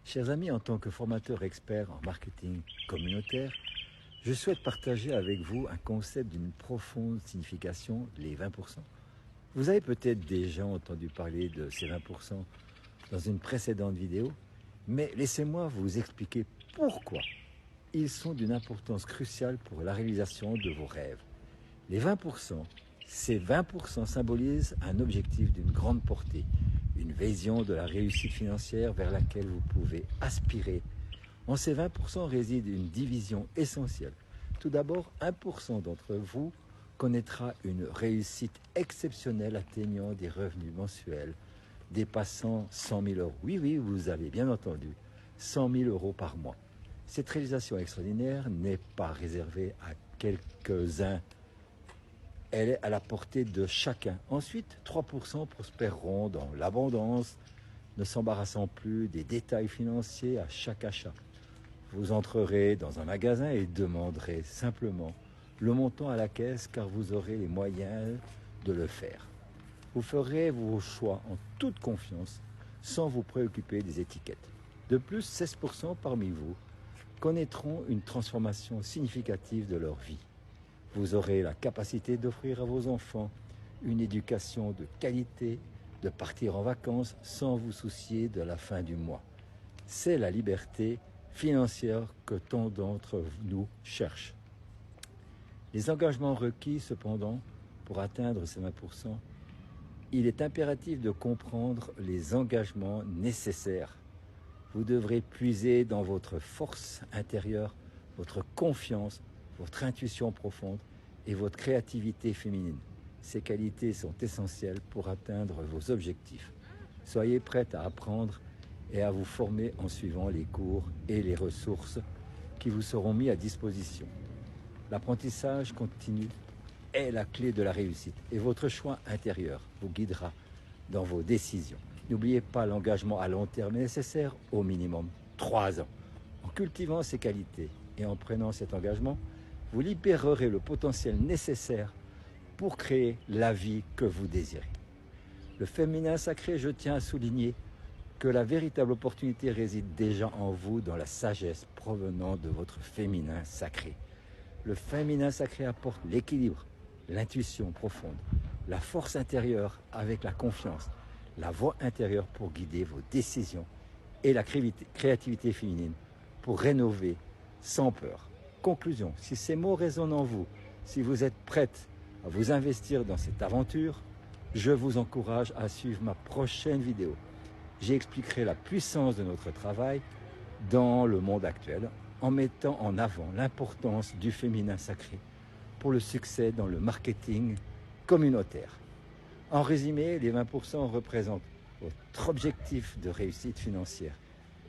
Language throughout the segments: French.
Chers amis, en tant que formateur expert en marketing communautaire, je souhaite partager avec vous un concept d'une profonde signification, les 20%. Vous avez peut-être déjà entendu parler de ces 20% dans une précédente vidéo, mais laissez-moi vous expliquer pourquoi ils sont d'une importance cruciale pour la réalisation de vos rêves. Les 20%, ces 20% symbolisent un objectif d'une grande portée, une vision de la réussite financière vers laquelle vous pouvez aspirer. En ces 20% réside une division essentielle. Tout d'abord, 1% d'entre vous connaîtra une réussite exceptionnelle atteignant des revenus mensuels dépassant 100 000 euros. Oui, vous avez bien entendu, 100 000 euros par mois. Cette réalisation extraordinaire n'est pas réservée à quelques-uns. Elle est à la portée de chacun. Ensuite, 3% prospéreront dans l'abondance, ne s'embarrassant plus des détails financiers à chaque achat. Vous entrerez dans un magasin et demanderez simplement le montant à la caisse car vous aurez les moyens de le faire. Vous ferez vos choix en toute confiance sans vous préoccuper des étiquettes. De plus, 16% parmi vous connaîtront une transformation significative de leur vie. Vous aurez la capacité d'offrir à vos enfants une éducation de qualité, de partir en vacances sans vous soucier de la fin du mois. C'est la liberté financière que tant d'entre nous cherchent. Les engagements requis, cependant, pour atteindre ces 20%, il est impératif de comprendre les engagements nécessaires. Vous devrez puiser dans votre force intérieure, votre confiance, votre intuition profonde et votre créativité féminine. Ces qualités sont essentielles pour atteindre vos objectifs. Soyez prête à apprendre et à vous former en suivant les cours et les ressources qui vous seront mis à disposition. L'apprentissage continu est la clé de la réussite et votre choix intérieur vous guidera dans vos décisions. N'oubliez pas l'engagement à long terme nécessaire, au minimum 3 ans. En cultivant ces qualités et en prenant cet engagement, vous libérerez le potentiel nécessaire pour créer la vie que vous désirez. Le féminin sacré, je tiens à souligner que la véritable opportunité réside déjà en vous dans la sagesse provenant de votre féminin sacré. Le féminin sacré apporte l'équilibre, l'intuition profonde, la force intérieure avec la confiance, la voix intérieure pour guider vos décisions et la créativité féminine pour rénover sans peur. Conclusion, si ces mots résonnent en vous, si vous êtes prête à vous investir dans cette aventure, je vous encourage à suivre ma prochaine vidéo. J'expliquerai la puissance de notre travail dans le monde actuel en mettant en avant l'importance du féminin sacré pour le succès dans le marketing communautaire. En résumé, les 20% représentent votre objectif de réussite financière.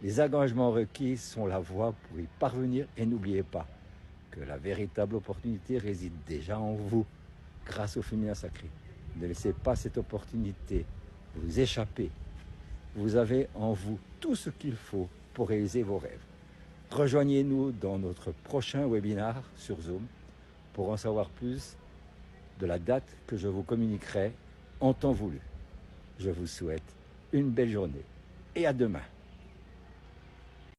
Les engagements requis sont la voie pour y parvenir et n'oubliez pas que la véritable opportunité réside déjà en vous grâce au féminin sacré. Ne laissez pas cette opportunité vous échapper. Vous avez en vous tout ce qu'il faut pour réaliser vos rêves. Rejoignez-nous dans notre prochain webinaire sur Zoom pour en savoir plus de la date que je vous communiquerai en temps voulu. Je vous souhaite une belle journée et à demain.